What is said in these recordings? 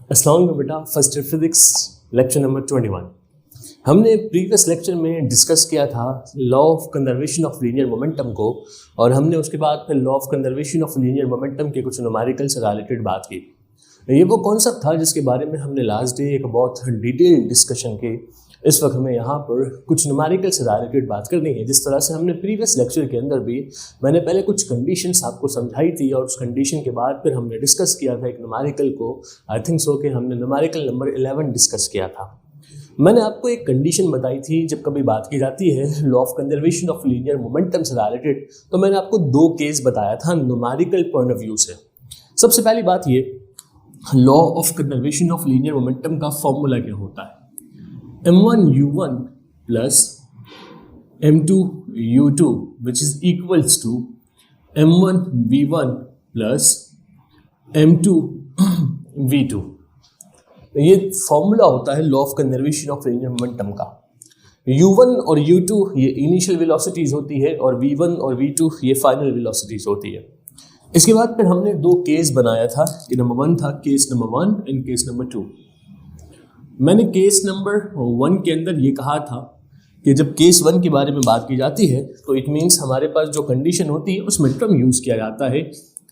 अस्सलाम वालेकुम बेटा। First year physics lecture number 21। हमने प्रीवियस लेक्चर में डिस्कस किया था law of conservation of linear momentum को, और हमने उसके बाद फिर law of conservation of linear momentum के कुछ न्यूमेरिकल से रिलेटेड बात की। ये वो कॉन्सेप्ट था जिसके बारे में हमने लास्ट डे एक बहुत डिटेल डिस्कशन की। इस वक्त हमें यहाँ पर कुछ न्यूमेरिकल से रिलेटेड बात करनी है। जिस तरह से हमने प्रीवियस लेक्चर के अंदर भी मैंने पहले कुछ कंडीशंस आपको समझाई थी, और उस कंडीशन के बाद फिर हमने डिस्कस किया था एक न्यूमेरिकल को। आई थिंक सो कि हमने न्यूमेरिकल नंबर 11 डिस्कस किया था। मैंने आपको एक कंडीशन बताई थी, जब कभी बात की जाती है law of conservation of linear momentum से रिलेटेड, तो मैंने आपको दो केस बताया था न्यूमेरिकल पॉइंट ऑफ व्यू से। सबसे पहली बात ये, law of conservation of linear momentum का फॉर्मूला क्या होता है? m1u1 plus m2u2 which is equals to m1v1 plus m2v2। ये फॉर्मूला होता है law of conservation of linear momentum का। u1 और u2 ये इनिशियल वेलोसिटीज होती है, और v1 और v2 ये फाइनल वेलोसिटीज होती है। इसके बाद फिर हमने दो केस बनाया था कि नंबर 1 था case number 1 and case number 2। मैंने केस नंबर 1 के अंदर ये कहा था कि जब केस 1 के बारे में बात की जाती है तो इट मीन्स हमारे पास जो कंडीशन होती है उसमें टर्म यूज किया जाता है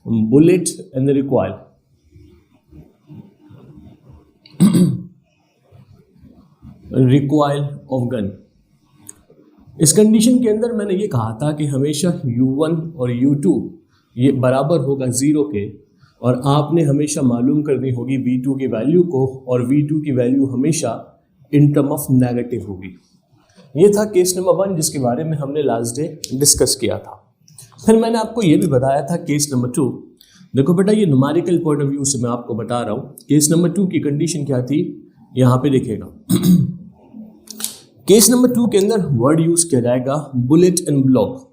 bullet and recoil. Recoil of gun. इस कंडीशन के अंदर मैंने ये कहा था कि हमेशा u1 और u2 ये बराबर होगा 0 के, और आपने हमेशा मालूम करनी होगी v2 की वैल्यू को, और v2 की वैल्यू हमेशा इन टर्म ऑफ नेगेटिव होगी। ये था केस नंबर 1 जिसके बारे में हमने लास्ट डे डिस्कस किया था। फिर मैंने आपको ये भी बताया था केस नंबर 2। देखो बेटा, ये न्यूमेरिकल पॉइंट ऑफ व्यू से मैं आपको बता रहा हूँ। केस नंबर 2 की कंडीशन क्या थी, यहाँ पे देखिएगा। केस नंबर 2 के अंदर वर्ड यूज किया जाएगा bullet and block.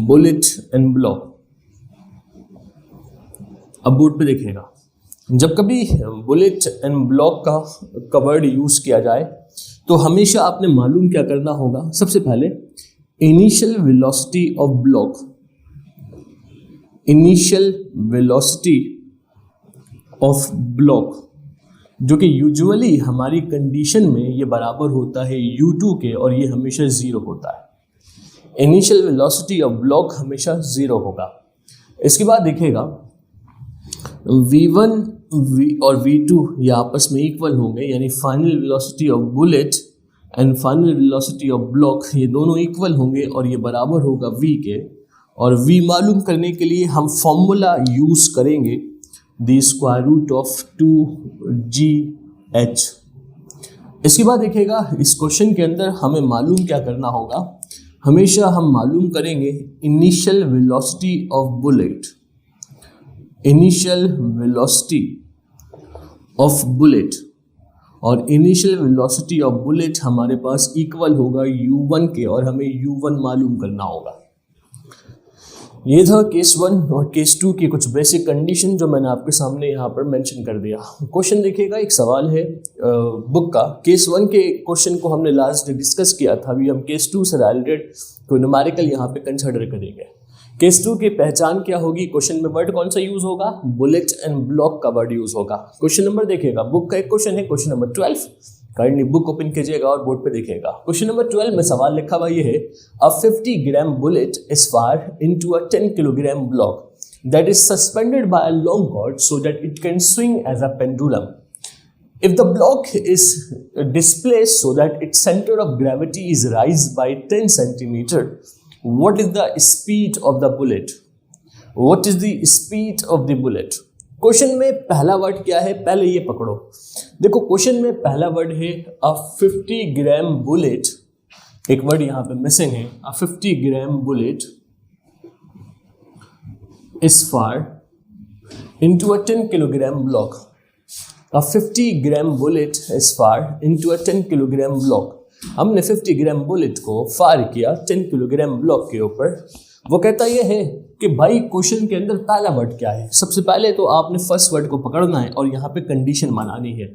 Bullet and block. अब बोर्ड पे देखिएगा, जब कभी बुलेट एंड ब्लॉक का वर्ड यूज किया जाए तो हमेशा आपने मालूम क्या करना होगा। सबसे पहले initial velocity of block, initial velocity of block, जो कि यूजुअली हमारी कंडीशन में ये बराबर होता है u2 के, और ये हमेशा 0 होता है। इनिशियल वेलोसिटी ऑफ ब्लॉक हमेशा 0 होगा। इसके बाद देखिएगा v1 और v2 ये आपस में इक्वल होंगे, यानी final velocity of bullet and final velocity of block ये दोनों इक्वल होंगे, और ये बराबर होगा v के। और v मालूम करने के लिए हम फॉर्मूला यूज करेंगे the square root of 2gh। इसके बाद देखिएगा, इस क्वेश्चन के अंदर हमें मालूम क्या करना होगा। हमेशा हम मालूम करेंगे initial velocity of bullet, initial velocity of bullet, और इनिशियल वेलोसिटी ऑफ बुलेट हमारे पास इक्वल होगा u1 के, और हमें u1 मालूम करना होगा। ये था केस 1 और केस 2 की कुछ बेसिक कंडीशन जो मैंने आपके सामने यहाँ पर मेंशन कर दिया। क्वेश्चन देखिएगा, एक सवाल है बुक का। केस 1 के क्वेश्चन को हमने लास्ट डिस्कस किया था, अभी हम केस 2 से रिलेटेड कोई न्यूमेरिकल यहाँ पे कंसिडर करेंगे। केस 2 की पहचान क्या होगी, क्वेश्चन में वर्ड कौन सा यूज होगा, बुलेट एंड ब्लॉक का वर्ड यूज होगा। क्वेश्चन नंबर देखिएगा, बुक का एक क्वेश्चन है question number 12। Kindly book open कीजिएगा और बोर्ड पे देखिएगा। क्वेश्चन नंबर 12 में सवाल लिखा हुआ ये है, a 50 gram bullet is fire into a 10 kilogram block that is suspended by a long cord so that it can swing as a pendulum. If the block is displaced so that its center of gravity is raised by 10 centimeter, what is the speed of the bullet? What is the speed of the bullet? Question में पहला word क्या है, पहले ये पकड़ो। देखो, question में पहला वर्ड है अ 50 ग्राम बुलेट। एक वर्ड यहाँ पे मिसिंग है, a 50 gram bullet is fired into a 10 kilogram block. A 50 gram bullet is fire into a 10 kilogram block. हमने 50 ग्राम बुलेट को फायर किया 10 किलोग्राम ब्लॉक के ऊपर। वो कहता यह है कि भाई क्वेश्चन के अंदर पहला वर्ड क्या है। सबसे पहले तो आपने फर्स्ट वर्ड को पकड़ना है और यहाँ पे कंडीशन बनानी है।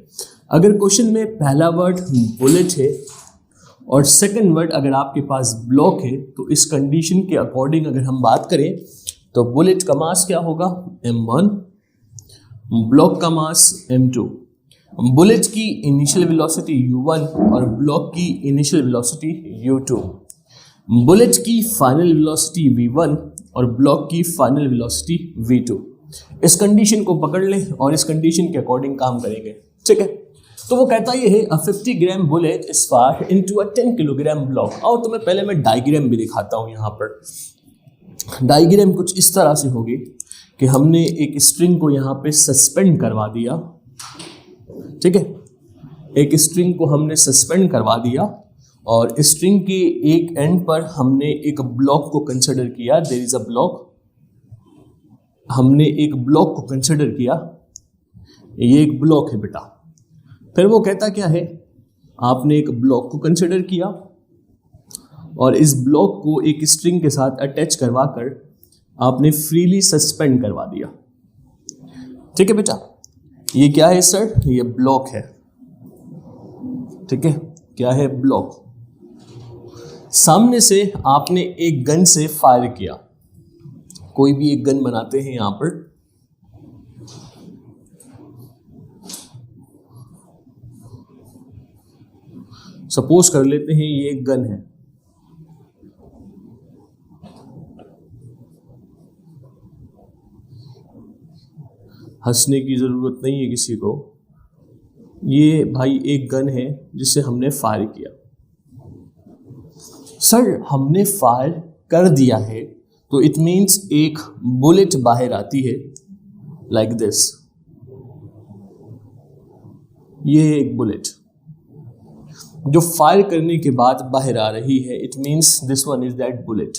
अगर क्वेश्चन में पहला वर्ड बुलेट है और सेकंड वर्ड अगर आपके पास ब्लॉक है, तो इस कंडीशन के अकॉर्डिंग अगर हम बात करें तो बुलेट का मास क्या होगा, m1, ब्लॉक का मास m2, बुलेट की इनिशियल वेलोसिटी u1 और ब्लॉक की इनिशियल वेलोसिटी u2, बुलेट की फाइनल वेलोसिटी v1 और ब्लॉक की फाइनल वेलोसिटी v2। इस कंडीशन को पकड़ लें और इस कंडीशन के अकॉर्डिंग काम करेंगे, ठीक है। तो वो कहता ये है, a 50 gram bullet is fire into a 10 kilogram block. और तुम्हें पहले मैं डायग्राम भी दिखाता हूँ। यहाँ पर डायग्राम कुछ इस तरह से होगी कि हमने एक स्ट्रिंग को यहाँ पे सस्पेंड करवा दिया, ठीक है। एक स्ट्रिंग को हमने सस्पेंड करवा दिया और स्ट्रिंग के एक एंड पर हमने एक ब्लॉक को कंसिडर किया। देयर इज अ ब्लॉक, हमने एक ब्लॉक को कंसिडर किया, ये एक ब्लॉक है बेटा। फिर वो कहता क्या है, आपने एक ब्लॉक को कंसिडर किया और इस ब्लॉक को एक स्ट्रिंग के साथ अटैच करवा कर आपने फ्रीली सस्पेंड करवा दिया, ठीक है बेटा। ये क्या है सर? ये ब्लॉक है, ठीक है। क्या है? ब्लॉक। सामने से आपने एक गन से फायर किया, कोई भी एक गन बनाते हैं यहां पर। सपोज कर लेते हैं ये एक गन है, हंसने की जरूरत नहीं है किसी को। ये भाई एक गन है जिसे हमने फायर किया। सर हमने फायर कर दिया है तो इट मीन्स एक बुलेट बाहर आती है लाइक दिस। ये है एक बुलेट जो फायर करने के बाद बाहर आ रही है। It means this one is that bullet.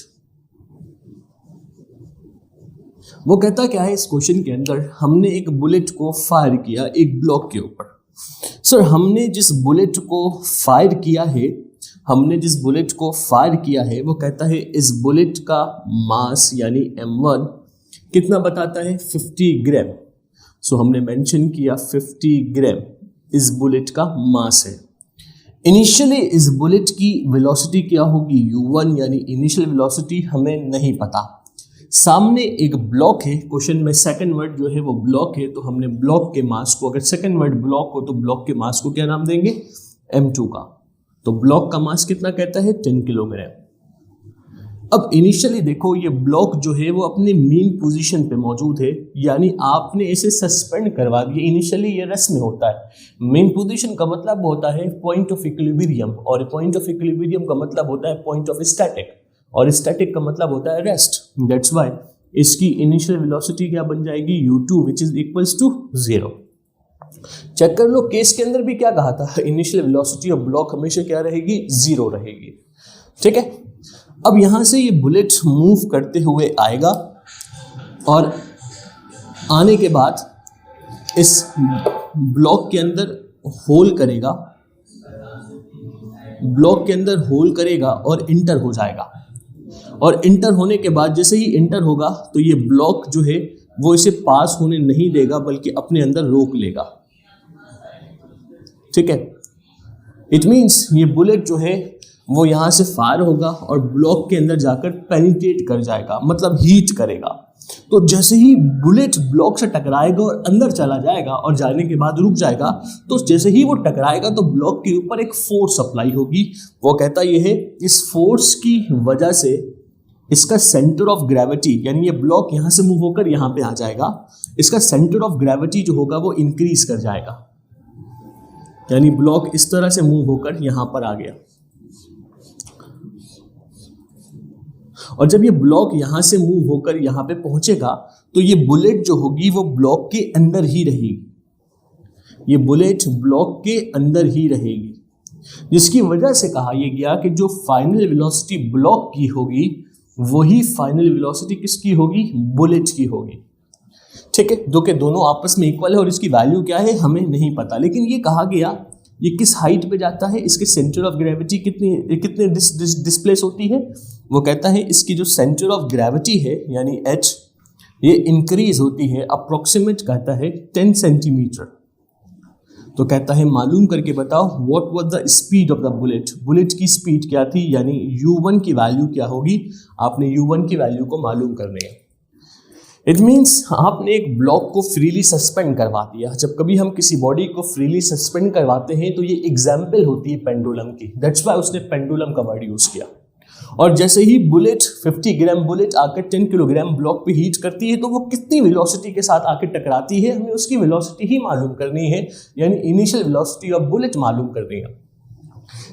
वो कहता क्या है, इस क्वेश्चन के अंदर हमने एक बुलेट को फायर किया एक ब्लॉक के ऊपर। सर हमने जिस बुलेट को फायर किया है, हमने जिस बुलेट को फायर किया है, वो कहता है इस बुलेट का मास यानी m1 कितना बताता है? 50 ग्राम। सो हमने मेंशन किया 50 ग्राम इस बुलेट का मास है। इनिशियली इस बुलेट की वेलोसिटी क्या होगी? u1 यानी इनिशियल वेलोसिटी हमें नहीं पता। सामने एक ब्लॉक है, क्वेश्चन में सेकंड वर्ड जो है वो ब्लॉक है, तो हमने ब्लॉक के मास को, अगर सेकंड वर्ड ब्लॉक हो तो ब्लॉक के मास को क्या नाम देंगे? m2 का। तो ब्लॉक का मास कितना कहता है? 10 किलोग्राम। अब इनिशियली देखो ये ब्लॉक जो है वो अपनी मेन पोजीशन पे मौजूद है, यानी आपने इसे सस्पेंड करवा दिया। इनिशियली ये रेस्ट में होता है। मेन पोजीशन का मतलब होता है पॉइंट ऑफ इक्विलिब्रियम, और पॉइंट ऑफ इक्विलिब्रियम का मतलब होता है पॉइंट ऑफ स्टैटिक, और स्टैटिक का मतलब होता है रेस्ट। दैट्स व्हाई इसकी इनिशियल वेलोसिटी क्या बन जाएगी? u2 which is equals to 0। Check कर लो केस के अंदर भी क्या कहा था, इनिशियल वेलोसिटी ऑफ ब्लॉक हमेशा क्या रहेगी? 0 रहेगी, ठीक है। अब यहां से ये बुलेट मूव करते हुए आएगा और आने के बाद इस ब्लॉक के अंदर होल करेगा, ब्लॉक के अंदर होल करेगा और इंटर हो जाएगा। और इंटर होने के बाद जैसे ही इंटर होगा तो ये ब्लॉक जो है वो इसे पास होने नहीं देगा बल्कि अपने अंदर रोक लेगा, ठीक है। इट मीन्स ये बुलेट जो है वो यहाँ से फायर होगा और ब्लॉक के अंदर जाकर पेनिट्रेट कर जाएगा, मतलब हीट करेगा। तो जैसे ही बुलेट ब्लॉक से टकराएगा और अंदर चला जाएगा और जाने के बाद रुक जाएगा, तो जैसे ही वो टकराएगा तो ब्लॉक के ऊपर एक फोर्स अप्लाई होगी। वो कहता ये है इस फोर्स की वजह से इसका सेंटर ऑफ ग्रेविटी, यानी ये ब्लॉक यहाँ से मूव होकर यहाँ पे आ जाएगा, इसका सेंटर ऑफ ग्रेविटी जो होगा वो इंक्रीज कर जाएगा, यानी ब्लॉक इस तरह से मूव होकर यहाँ पर आ गया। और जब ये ब्लॉक यहाँ से मूव होकर यहाँ पे पहुंचेगा तो ये बुलेट जो होगी वो ब्लॉक के अंदर ही रहेगी, ये बुलेट ब्लॉक के अंदर ही रहेगी, जिसकी वजह से कहा यह गया कि जो फाइनल वेलोसिटी ब्लॉक की होगी वही फाइनल वेलोसिटी किसकी होगी? बुलेट की होगी, ठीक है। दो के दोनों आपस में इक्वल है और इसकी वैल्यू क्या है हमें नहीं पता, लेकिन ये कहा गया ये किस हाइट पे जाता है, इसके सेंटर ऑफ ग्रेविटी कितने डिस्प्लेस होती है। वो कहता है इसकी जो सेंटर ऑफ ग्रेविटी है यानी h, ये इंक्रीज होती है अप्रोक्सीमेट कहता है 10 सेंटीमीटर। तो कहता है मालूम करके बताओ what was the speed of the bullet, bullet की स्पीड क्या थी, यानी u1 की वैल्यू क्या होगी। आपने u1 की वैल्यू को मालूम करनी है। इट मीन्स आपने एक ब्लॉक को फ्रीली सस्पेंड करवा दिया। जब कभी हम किसी बॉडी को फ्रीली सस्पेंड करवाते हैं तो ये एग्जाम्पल होती है पेंडुलम की, दैट्स वाई उसने पेंडुलम का वर्ड यूज किया। और जैसे ही बुलेट 50 ग्राम बुलेट आकर 10 किलोग्राम ब्लॉक पे हीट करती है तो वो कितनी वेलोसिटी के साथ आकर टकराती है, हमें उसकी वेलोसिटी ही मालूम करनी है, यानी इनिशियल वेलोसिटी ऑफ बुलेट मालूम करनी है।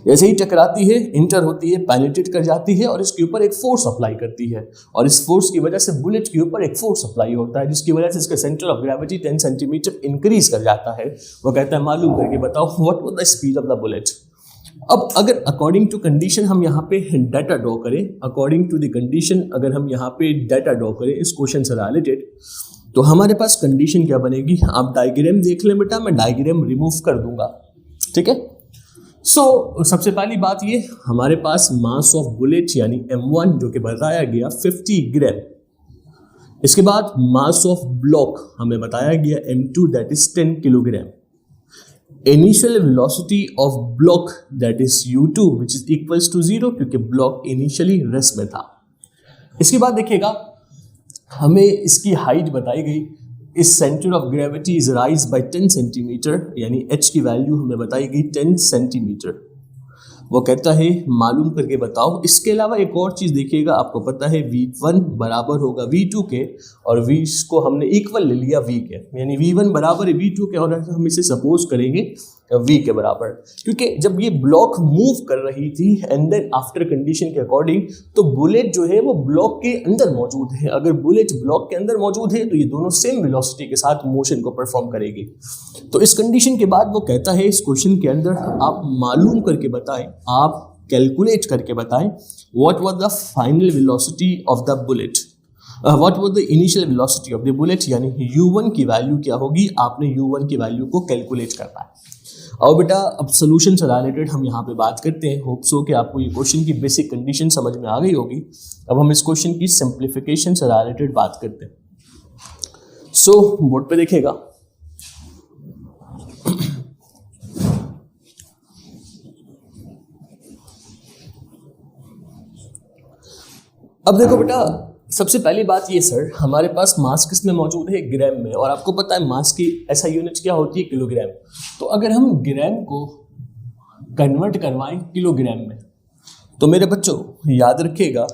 जैसे ही टकराती है, इंटर होती है, पेनिट्रेट कर जाती है और इसके ऊपर एक फोर्स अप्लाई करती है, और इस फोर्स की वजह से बुलेट के ऊपर एक फोर्स अप्लाई होता है जिसकी वजह से इसका centre of gravity 10 centimetre increase कर जाता है। वो कहता है मालूम करके बताओ what was the speed of the bullet. अब अगर अकॉर्डिंग टू कंडीशन हम यहाँ पे डाटा ड्रॉ करें, अकॉर्डिंग टू द कंडीशन अगर हम यहाँ पे डाटा ड्रॉ करें इस क्वेश्चन से रिलेटेड, तो हमारे पास कंडीशन क्या बनेगी, आप डायग्राम देख लें बेटा, मैं डायग्राम रिमूव कर दूंगा, ठीक है। सो सबसे पहली बात ये, हमारे पास मास ऑफ बुलेट यानी m1 जो कि बताया गया 50 ग्राम, इसके बाद मास ऑफ ब्लॉक हमें बताया गया m2 that is 10 kilogram, initial velocity of block that is u2 which is equals to 0 क्योंकि ब्लॉक इनिशियली रेस्ट में था। इसके बाद देखिएगा हमें इसकी हाइट बताई गई, इस centre of gravity is rise by 10 centimetre, यानी h की वैल्यू हमें बताई गई 10 सेंटीमीटर। वो कहता है मालूम करके बताओ। इसके अलावा एक और चीज देखिएगा, आपको पता है v1 बराबर होगा v2 के, और v को हमने इक्वल ले लिया v के, यानी v1 बराबर है v2 के, और हम इसे सपोज करेंगे v के बराबर, क्योंकि जब ये ब्लॉक मूव कर रही थी एंड देन आफ्टर कंडीशन के अकॉर्डिंग, तो बुलेट जो है वो ब्लॉक के अंदर मौजूद है। अगर बुलेट ब्लॉक के अंदर मौजूद है तो ये दोनों सेम वेलोसिटी के साथ मोशन को परफॉर्म करेगी। तो इस कंडीशन के बाद वो कहता है इस क्वेश्चन के अंदर आप मालूम करके बताएं, आप कैलकुलेट करके बताएं what was the final velocity of the bullet, what was the initial velocity of the bullet, यानी u1 की वैल्यू क्या होगी, आपने u1 की वैल्यू को कैलकुलेट करना है। और बेटा अब सोल्यूशन से रिलेटेड हम यहाँ पे बात करते हैं। होप सो कि आपको ये क्वेश्चन की बेसिक कंडीशन समझ में आ गई होगी। अब हम इस क्वेश्चन की सिंप्लीफिकेशन से रिलेटेड बात करते हैं। सो बोर्ड पे देखिएगा, अब देखो बेटा सबसे पहली बात ये सर, हमारे पास मास किस में मौजूद है, ग्राम में, और आपको पता है मास की ऐसा यूनिट क्या होती है, किलोग्राम। तो अगर हम ग्राम को कन्वर्ट करवाएं किलोग्राम में, तो मेरे बच्चों याद रखिएगा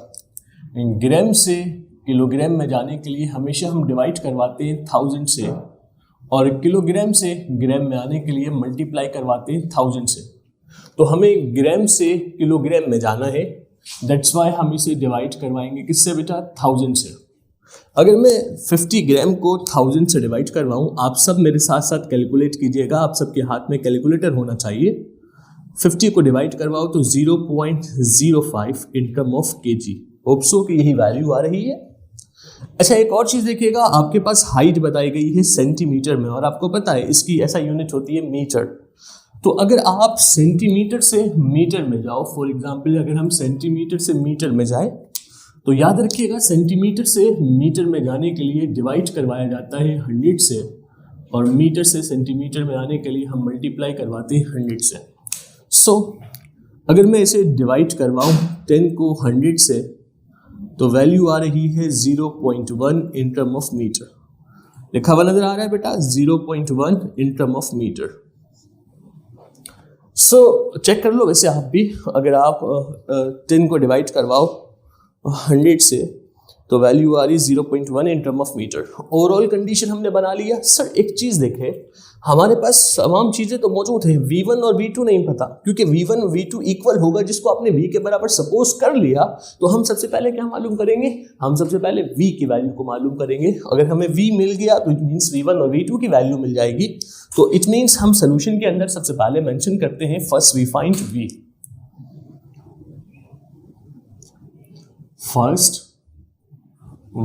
ग्राम से किलोग्राम में जाने के लिए हमेशा हम डिवाइड करवाते हैं 1000 से, और किलोग्राम से ग्राम में आने के लिए मल्टीप्लाई करवाते हैं 1000 से। तो हमें ग्राम से किलोग्राम में जाना है, दैट्स वाई हम इसे डिवाइड करवाएंगे किससे बेटा, 1000 से। अगर मैं 50 ग्राम को 1000 से डिवाइड करवाऊं, आप सब मेरे साथ साथ कैलकुलेट कीजिएगा, आप सबके हाथ में कैलकुलेटर होना चाहिए। 50 को डिवाइड करवाओ तो 0.05 इन term of KG, hope so कि यही वैल्यू आ रही है। अच्छा एक और चीज देखिएगा, आपके पास हाइट बताई गई है सेंटीमीटर में, और आपको पता है इसकी ऐसा यूनिट होती है मीटर। तो अगर आप सेंटीमीटर से मीटर में जाओ, फॉर एग्जांपल अगर हम सेंटीमीटर से मीटर में जाए, तो याद रखिएगा सेंटीमीटर से मीटर में जाने के लिए डिवाइड करवाया जाता है 100 से, और मीटर से सेंटीमीटर में आने के लिए हम मल्टीप्लाई करवाते हैं 100 से। सो अगर मैं इसे डिवाइड करवाऊँ 10 को 100 से, तो वैल्यू आ रही है 0.1 इन टर्म ऑफ मीटर। लिखा हुआ नजर आ रहा है बेटा, 0.1 in term of metre. So check कर लो वैसे आप भी, अगर आप 10 को डिवाइड करवाओ 100 से, तो वैल्यू आ रही 0.1 in term of metre. Overall condition हमने बना लिया। सर एक चीज़ देखें, हमारे पास तमाम चीज़ें तो मौजूद हैं, v1 और v2 नहीं पता, क्योंकि v1 v2 इक्वल होगा, जिसको आपने v के बराबर सपोज कर लिया, तो हम सबसे पहले क्या मालूम करेंगे, हम सबसे पहले v की वैल्यू को मालूम करेंगे। अगर हमें v मिल गया तो इट मीन्स v1 और v2 की वैल्यू मिल जाएगी। तो इट मीन्स हम सोल्यूशन के अंदर सबसे पहले मेंशन करते हैं first we find v, first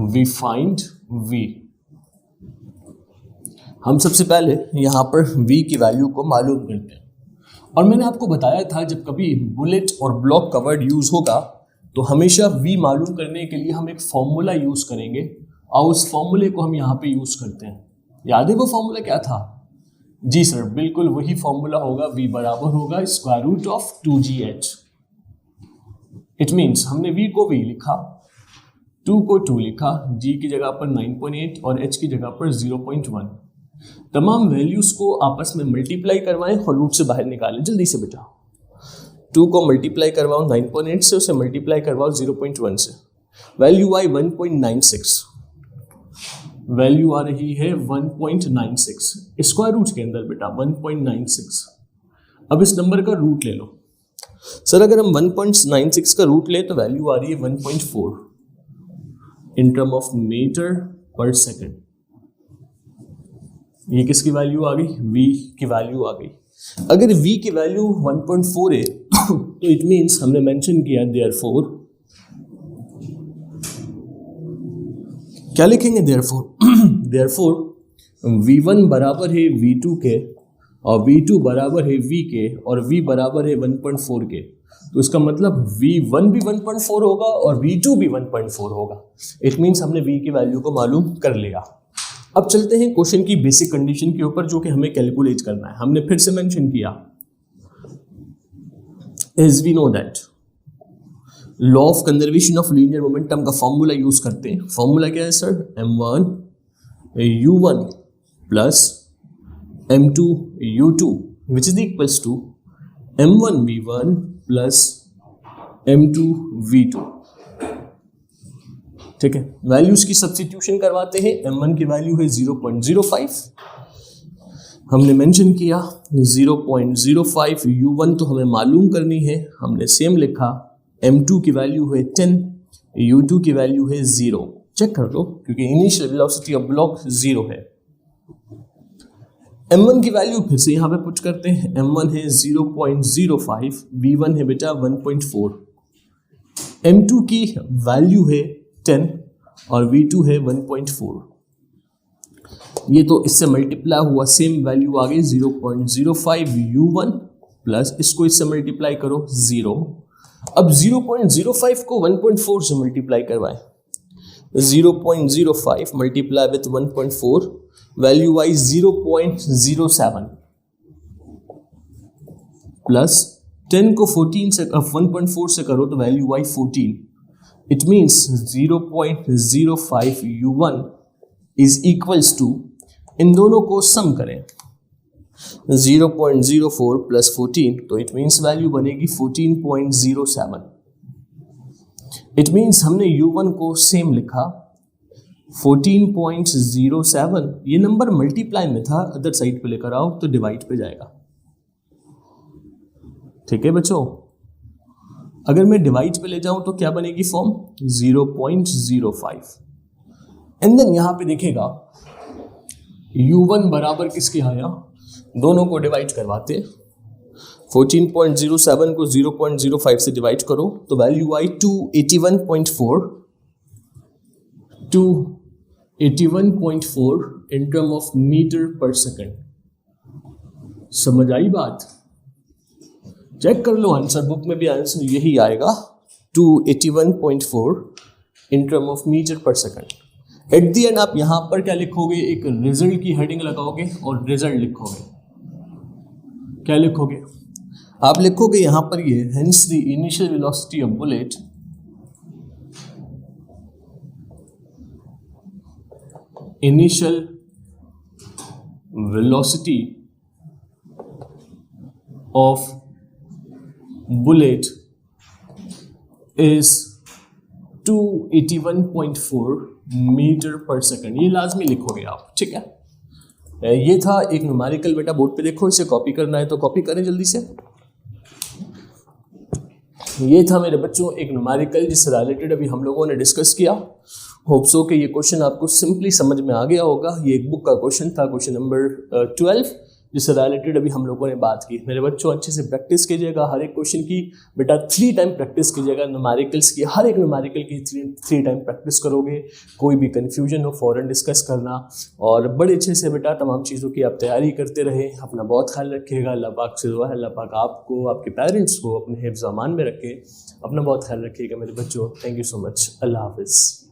we find v। हम सबसे पहले यहाँ पर v की वैल्यू को मालूम करते हैं, और मैंने आपको बताया था जब कभी बुलेट और ब्लॉक का वर्ड यूज होगा तो हमेशा v मालूम करने के लिए हम एक फॉर्मूला यूज करेंगे, और उस फॉर्मूले को हम यहाँ पे यूज करते हैं। याद है वो फॉर्मूला क्या था? जी सर, बिल्कुल वही फॉर्मूला होगा, v बराबर होगा square root of 2gh। It means हमने v को v लिखा, 2 को 2 लिखा, g की जगह पर 9.8 और h की जगह पर 0.1। तमाम वैल्यूज को आपस में मल्टीप्लाई करवाएं और रूट से बाहर निकालें जल्दी से बेटा। 2 को मल्टीप्लाई करवाओ 9.8 से, उसे मल्टीप्लाई करवाओ 0.1 से, वैल्यू आई 1.96, वैल्यू आ रही है 1.96 स्क्वायर रूट के अंदर बेटा 1.96। अब इस नंबर का रूट ले लो। सर अगर हम 1.96 का रूट ले तो वैल्यू आ रही है 1.4 इन term of metre per second. ये किसकी वैल्यू आ गई? v की वैल्यू आ गई। अगर v की वैल्यू 1.4 है तो इट मीन्स हमने मेंशन किया देयरफॉर, क्या लिखेंगे देयरफॉर v1 बराबर है v2 के और v2 बराबर है v के और v बराबर है 1.4 के। तो इसका मतलब v1 भी 1.4 होगा और v2 भी 1.4 होगा। इट मीन्स हमने v की वैल्यू को मालूम कर लिया। अब चलते हैं क्वेश्चन की बेसिक कंडीशन के ऊपर जो कि हमें कैलकुलेट करना है। हमने फिर से मेंशन किया as we know that law of conservation of linear momentum का फॉर्मूला यूज करते हैं। फॉर्मूला क्या है sir? m1 u1 plus m2 u2 which is equals to m1 v1 plus m2 v2। ठीक है, वैल्यूज की सब्स्टिट्यूशन करवाते हैं। m1 की वैल्यू है 0.05, हमने मेंशन किया 0.05, u1 तो हमें मालूम करनी है, हमने सेम लिखा। m2 की वैल्यू है 10, u2 की वैल्यू है 0। चेक कर लो क्योंकि इनिशियल वेलोसिटी ऑफ ब्लॉक 0 है। m1 की वैल्यू फिर से यहाँ पे पुट करते हैं। m1 है 0.05, v1 है बेटा 1.4, m2 की वैल्यू है 10 और v2 है 1.4। ये तो इससे मल्टीप्लाई हुआ, सेम वैल्यू आ गई 0.05 u1 प्लस इसको इससे मल्टीप्लाई करो 0। अब 0.05 को 1.4 से मल्टीप्लाई करवाएं। 0.05 multiply with 1.4, value I 0.07 plus 10 को 14 से 1.4 से करो तो value I 14। It means 0.05 u1 is equals to, इन दोनों को सम करें 0.04 प्लस 14 तो इट मीन्स वैल्यू बनेगी 14.07। इट मीन्स हमने u1 को सेम लिखा 14.07। ये नंबर मल्टीप्लाई में था, अदर साइड पे लेकर आओ तो डिवाइड पे जाएगा। ठीक है बच्चों, अगर मैं डिवाइड पे ले जाऊं तो क्या बनेगी फॉर्म 0.05। एंड देन यहां पे देखेगा u1 बराबर किसके आया, दोनों को डिवाइड करवाते। 14.07 को 0.05 से डिवाइड करो तो वैल्यू आई 281.4 in term of metre per second. समझ आई बात? चेक कर लो आंसर बुक में भी आंसर यही आएगा 281.4 in term of metre per second. At the and आप यहां पर क्या लिखोगे, एक रिजल्ट की हेडिंग लगाओगे और रिजल्ट लिखोगे। क्या लिखोगे आप? लिखोगे यहां पर ये hence the initial velocity of bullet bullet is 281.4 metre per second. ये लाजमी लिखोगे आप, ठीक है। ये था एक न्यूमेरिकल, बेटा बोर्ड पे देखो, इसे कॉपी करना है तो कॉपी करें जल्दी से। ये था मेरे बच्चों एक न्यूमेरिकल जिससे रिलेटेड अभी हम लोगों ने डिस्कस किया। होप सो कि ये क्वेश्चन आपको सिंपली समझ में आ गया होगा। ये एक बुक का क्वेश्चन था, क्वेश्चन नंबर 12, जिससे रिलेटेड अभी हम लोगों ने बात की। मेरे बच्चों अच्छे से प्रैक्टिस कीजिएगा हर एक क्वेश्चन की, बेटा 3 टाइम प्रैक्टिस कीजिएगा। न्यूमेरिकल्स की हर एक न्यूमेरिकल की 3 टाइम प्रैक्टिस करोगे, कोई भी कंफ्यूजन हो फौरन डिस्कस करना, और बड़े अच्छे से बेटा तमाम चीज़ों की आप तैयारी करते रहे। अपना बहुत ख्याल रखिएगा। अल्लाह पाक से दुआ है अल्लाह पाक आपको, आपके पेरेंट्स को अपने हिफ्ज़ अमान में रखे। अपना बहुत ख्याल रखिएगा मेरे बच्चों। Thank you so much. अल्लाह हाफिज़।